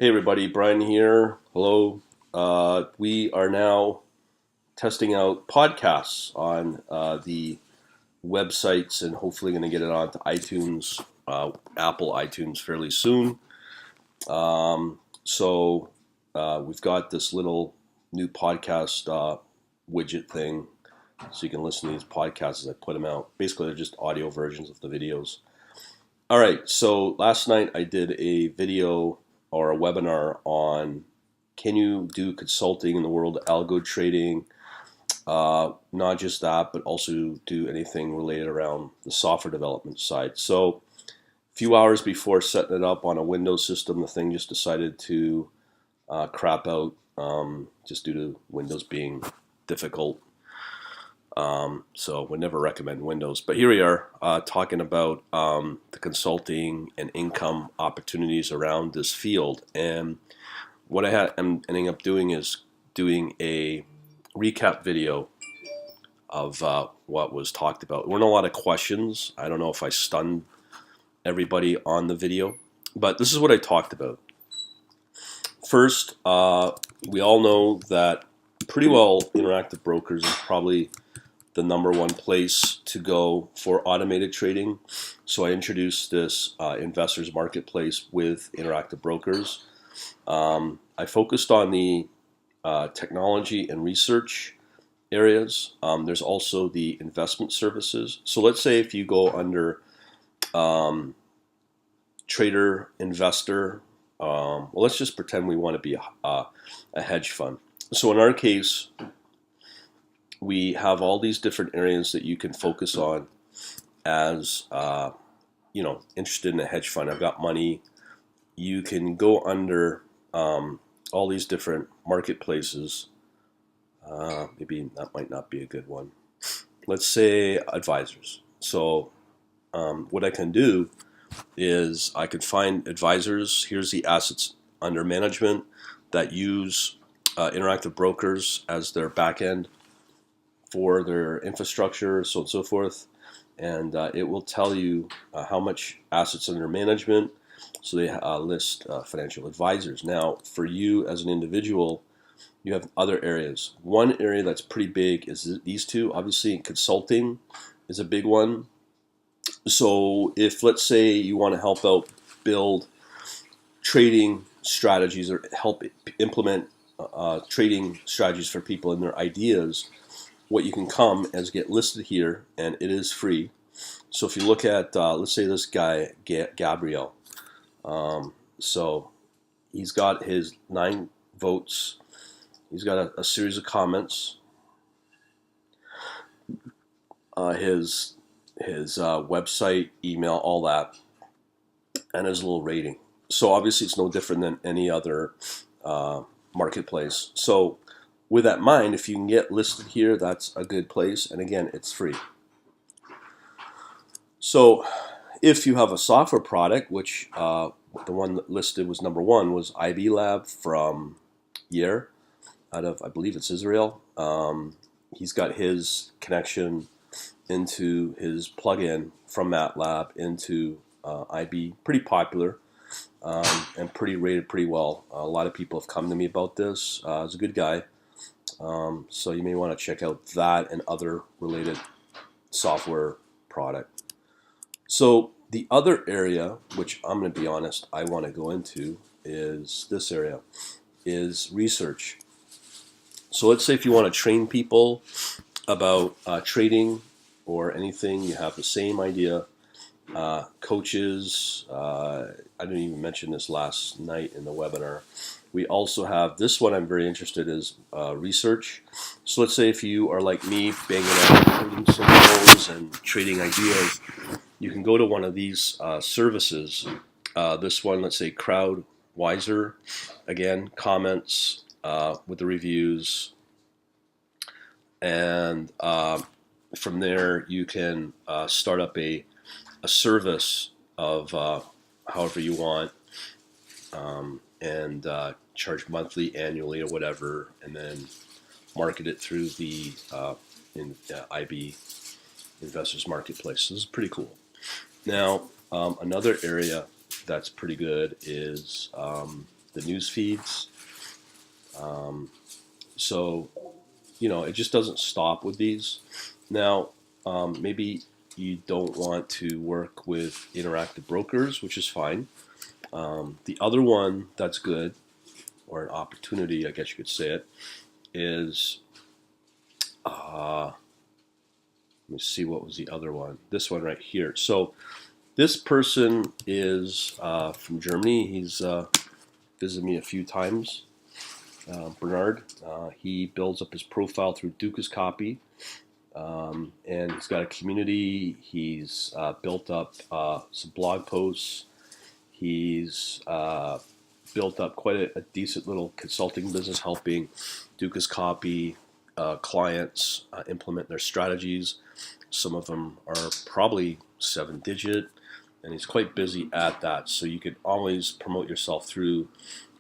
Hey everybody, Brian here. Hello. We are now testing out podcasts on the websites and hopefully going to get it onto iTunes, Apple iTunes fairly soon. So we've got this little new podcast widget thing so you can listen to these podcasts as I put them out. Basically, they're just audio versions of the videos. All right, so last night I did a video or a webinar on can you do consulting in the world of algo trading, not just that, but also do anything related around the software development side. So a few hours before setting it up on a Windows system, the thing just decided to crap out just due to Windows being difficult. So would never recommend Windows. But here we are talking about the consulting and income opportunities around this field. And what I'm ending up doing is doing a recap video of what was talked about. There weren't a lot of questions. I don't know if I stunned everybody on the video, but this is what I talked about. First, we all know that pretty well Interactive Brokers is probably the number one place to go for automated trading. So I introduced this investors marketplace with Interactive Brokers. I focused on the technology and research areas. There's also the investment services. So let's say if you go under trader, investor, well, let's just pretend we want to be a hedge fund. So in our case, we have all these different areas that you can focus on as interested in a hedge fund. I've got money. You can go under all these different marketplaces. Maybe that might not be a good one. Let's say advisors. So what I can do is I can find advisors. Here's the assets under management that use Interactive Brokers as their back end for their infrastructure, so on and so forth, and it will tell you how much assets under management. So they list financial advisors. Now, for you as an individual, you have other areas. One area that's pretty big is these two. Obviously, consulting is a big one. So if, let's say, you want to help out build trading strategies or help implement trading strategies for people and their ideas, what you can come is get listed here, and it is free. So if you look at, let's say this guy, Gabriel, so he's got his 9 votes. He's got a series of comments. His website, email, all that, and his little rating. So obviously it's no different than any other marketplace. So with that in mind, if you can get listed here, that's a good place. And again, it's free. So if you have a software product, which the one that listed was number 1 was IB Lab from Yair, out of, I believe it's Israel. He's got his connection into his plugin from MATLAB into IB, pretty popular and pretty rated pretty well. A lot of people have come to me about this. He's a good guy. So you may want to check out that and other related software product. So the other area, which I'm going to be honest, I want to go into is this area, is research. So let's say if you want to train people about trading or anything, you have the same idea. Coaches, I didn't even mention this last night in the webinar. We also have this one I'm very interested in is research. So let's say if you are like me, banging out coding symbols and trading ideas, you can go to one of these services. This one, let's say CrowdWiser, again, comments with the reviews. And from there, you can start up a service of however you want, and charge monthly, annually, or whatever, and then market it through the IB Investors Marketplace. So this is pretty cool. Now, another area that's pretty good is the news feeds. So, it just doesn't stop with these. Now, maybe you don't want to work with interactive brokers, which is fine. The other one that's good, or an opportunity, I guess you could say it, is, let me see, what was the other one? This one right here. So this person is from Germany. He's visited me a few times. Bernard. He builds up his profile through Dukas Copy, and he's got a community. He's built up some blog posts. He's built up quite a decent little consulting business, helping Dukas Copy clients implement their strategies. Some of them are probably 7-digit, and he's quite busy at that. So you could always promote yourself through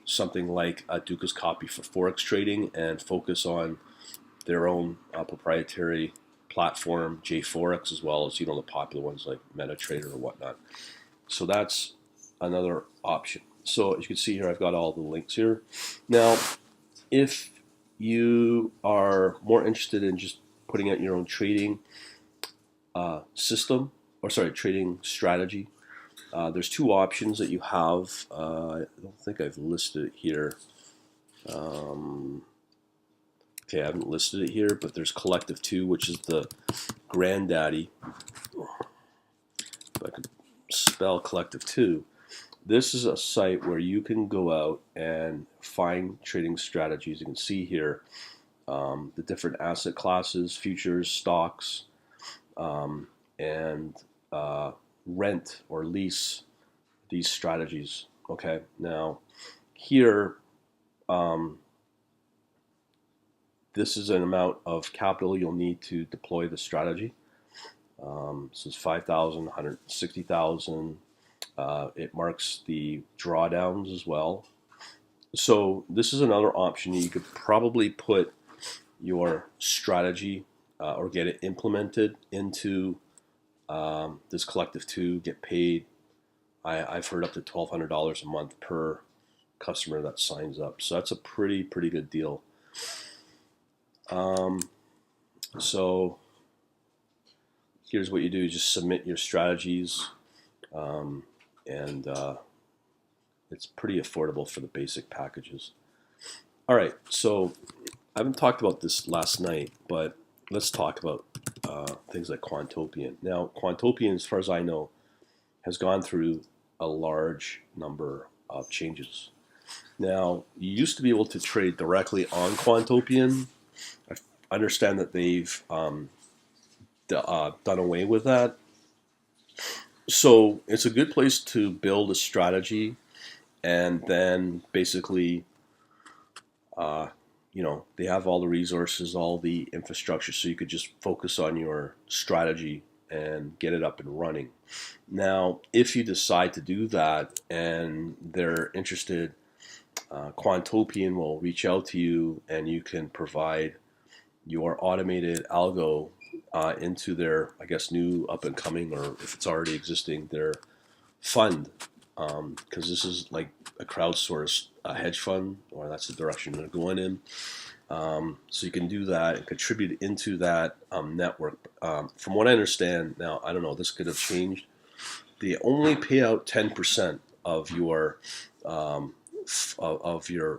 something like Dukas Copy for Forex trading and focus on their own proprietary platform, JForex, as well as the popular ones like MetaTrader or whatnot. So that's another option. So as you can see here, I've got all the links here. Now, if you are more interested in just putting out your own trading trading strategy, there's two options that you have. I don't think I've listed it here. Okay, I haven't listed it here, but there's Collective 2, which is the granddaddy. If I could spell Collective 2. This is a site where you can go out and find trading strategies. You can see here the different asset classes, futures, stocks, and rent or lease these strategies. Okay, now here, this is an amount of capital you'll need to deploy the strategy. This is 5,000, 160,000. It marks the drawdowns as well. So this is another option. You could probably put your strategy or get it implemented into this Collective 2, get paid. I've heard up to $1,200 a month per customer that signs up. So that's a pretty good deal. So here's what you do: just submit your strategies, and it's pretty affordable for the basic packages. All right, so I haven't talked about this last night, but let's talk about things like Quantopian. Now, Quantopian, as far as I know, has gone through a large number of changes. Now, you used to be able to trade directly on Quantopian. I understand that they've done away with that. So it's a good place to build a strategy, and then basically, they have all the resources, all the infrastructure, so you could just focus on your strategy and get it up and running. Now, if you decide to do that and they're interested, Quantopian will reach out to you, and you can provide your automated algo into their, I guess, new up and coming, or if it's already existing, their fund, because this is like a crowdsourced hedge fund, or that's the direction they're going in. So you can do that and contribute into that network. From what I understand, now I don't know, this could have changed. They only pay out 10% of your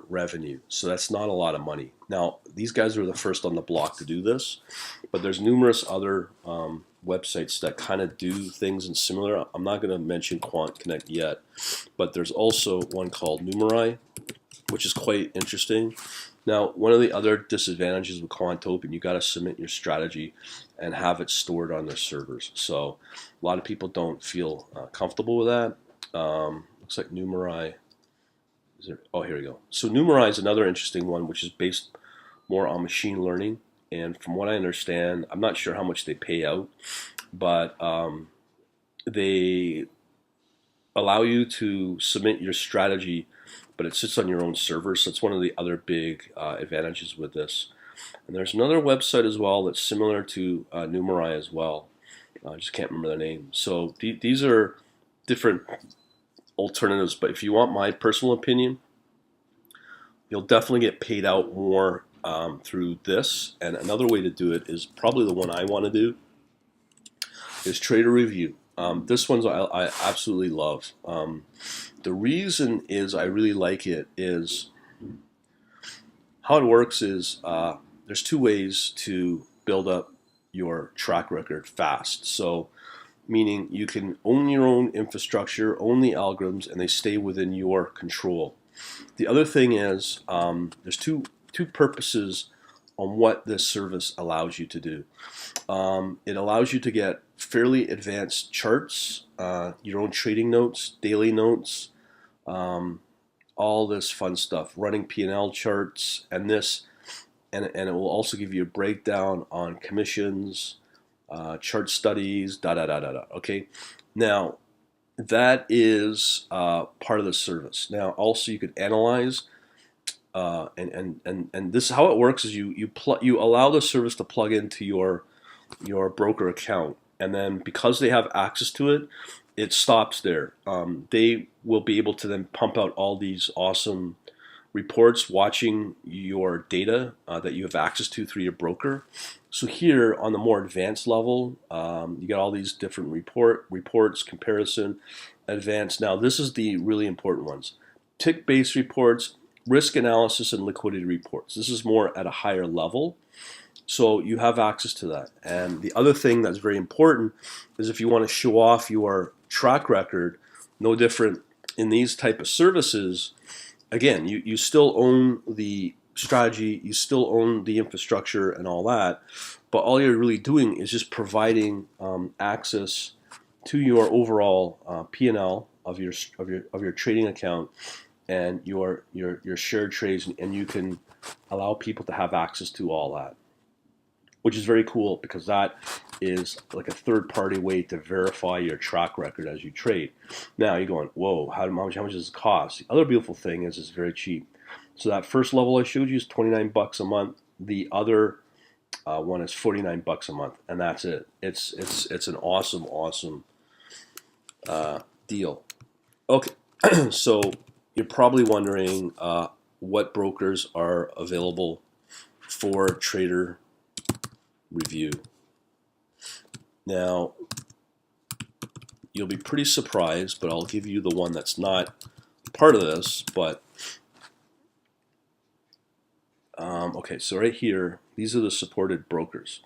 revenue, so that's not a lot of money. Now, these guys are the first on the block to do this, but there's numerous other websites that kind of do things in similar. I'm not going to mention Quant Connect yet, but there's also one called Numerai, which is quite interesting. Now, one of the other disadvantages with Quantopian, you got to submit your strategy and have it stored on their servers. So a lot of people don't feel comfortable with that. Looks like Numerai. Oh, here we go. So Numerai is another interesting one, which is based more on machine learning. And from what I understand, I'm not sure how much they pay out, but they allow you to submit your strategy, but it sits on your own server. So it's one of the other big advantages with this. And there's another website as well that's similar to Numerai as well. I just can't remember the name. So these are different alternatives, but if you want my personal opinion, you'll definitely get paid out more through this. And another way to do it is probably the one I want to do is Trader Review. This one's I absolutely love. The reason is I really like it is how it works is there's two ways to build up your track record fast. So meaning you can own your own infrastructure, own the algorithms, and they stay within your control. The other thing is there's two purposes on what this service allows you to do. It allows you to get fairly advanced charts, your own trading notes, daily notes, all this fun stuff, running P&L charts, and this, and it will also give you a breakdown on commissions, chart studies, Okay, now that is part of the service. Now also you could analyze, and this how it works is you allow the service to plug into your broker account, and then because they have access to it, it stops there. They will be able to then pump out all these awesome reports watching your data that you have access to through your broker. So here on the more advanced level, you got all these different reports, comparison, advanced. Now this is the really important ones. Tick-based reports, risk analysis, and liquidity reports. This is more at a higher level. So you have access to that. And the other thing that's very important is if you want to show off your track record, no different in these type of services, again, you still own the strategy, you still own the infrastructure and all that, but all you're really doing is just providing access to your overall P&L of your trading account and your shared trades, and you can allow people to have access to all that, which is very cool because that is like a third-party way to verify your track record as you trade. Now you're going, whoa, how much does it cost? The other beautiful thing is it's very cheap. So that first level I showed you is $29 a month. The other one is $49 a month, and that's it. It's an awesome deal. Okay, so you're probably wondering what brokers are available for Trader Review. Now, you'll be pretty surprised, but I'll give you the one that's not part of this, but okay, so right here, these are the supported brokers.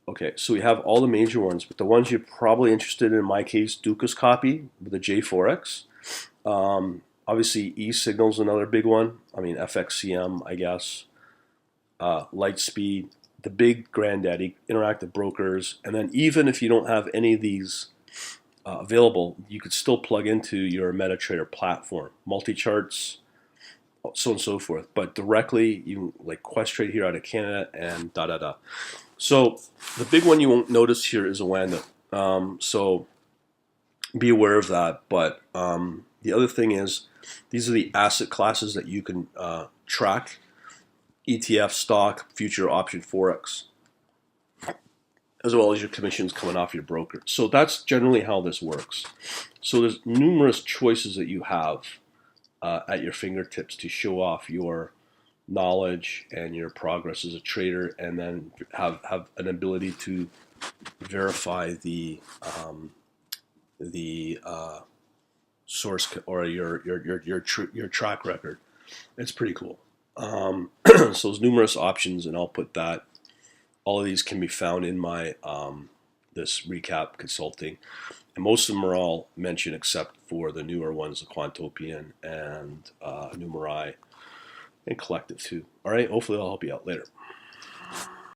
Okay, so we have all the major ones, but the ones you're probably interested in my case, Duca's Copy with the J4X. Obviously, eSignal's another big one. I mean, FXCM, I guess. Lightspeed, the big granddaddy, interactive brokers, and then even if you don't have any of these available, you could still plug into your MetaTrader platform, multi-charts, so on and so forth. But directly, you like Questrade here out of Canada and So the big one you won't notice here is Oanda. So be aware of that. But the other thing is, these are the asset classes that you can track: ETF, stock, future, option, forex, as well as your commissions coming off your broker. So that's generally how this works. So there's numerous choices that you have at your fingertips to show off your knowledge and your progress as a trader, and then have an ability to verify the source or your track record. It's pretty cool. So there's numerous options, and I'll put that. All of these can be found in my this recap consulting, and most of them are all mentioned except for the newer ones, the Quantopian and Numerai and Collective too. All right, hopefully I'll help you out later.